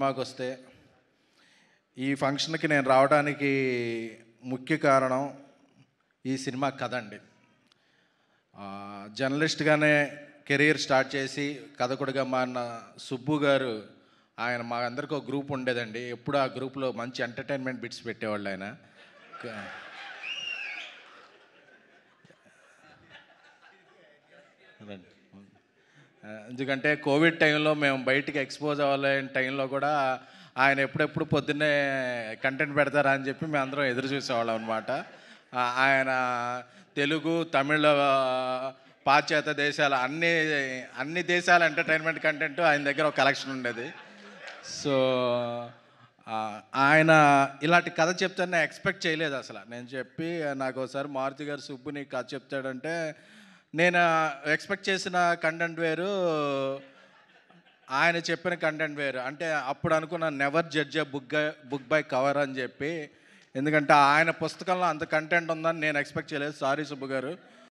మాకొస్తే ఈ ఫంక్షన్కి నేను రావడానికి ముఖ్య కారణం ఈ సినిమా కథ అండి. జర్నలిస్ట్గానే కెరీర్ స్టార్ట్ చేసి కథకుడిగా మారిన సుబ్బు గారు, ఆయన మా అందరికీ ఒక గ్రూప్ ఉండేదండి. ఎప్పుడు ఆ గ్రూప్లో మంచి ఎంటర్టైన్మెంట్ బిట్స్ పెట్టేవాళ్ళు ఆయన. ఎందుకంటే కోవిడ్ టైంలో మేము బయటికి ఎక్స్పోజ్ అవ్వలేని టైంలో కూడా ఆయన ఎప్పుడెప్పుడు పొద్దున్నే కంటెంట్ పెడతారా అని చెప్పి మేము అందరం ఎదురు చూసేవాళ్ళం అనమాట. ఆయన తెలుగు, తమిళ, పాశ్చాత్య దేశాల అన్ని దేశాల ఎంటర్టైన్మెంట్ కంటెంట్ ఆయన దగ్గర ఒక కలెక్షన్ ఉండేది. సో ఆయన ఇలాంటి కథ చెప్తాను ఎక్స్పెక్ట్ చేయలేదు అసలు. నేను చెప్పి నాకు ఒకసారి మారుతి గారు సుబ్బు నీకు కథ చెప్తాడంటే నేను ఎక్స్పెక్ట్ చేసిన కంటెంట్ వేరు, ఆయన చెప్పిన కంటెంట్ వేరు. అంటే అప్పుడు అనుకున్న never judge book by cover అని చెప్పి, ఎందుకంటే ఆయన పుస్తకంలో అంత కంటెంట్ ఉందని నేను ఎక్స్పెక్ట్ చేయలేదు. సారీ సుబ్బు గారు.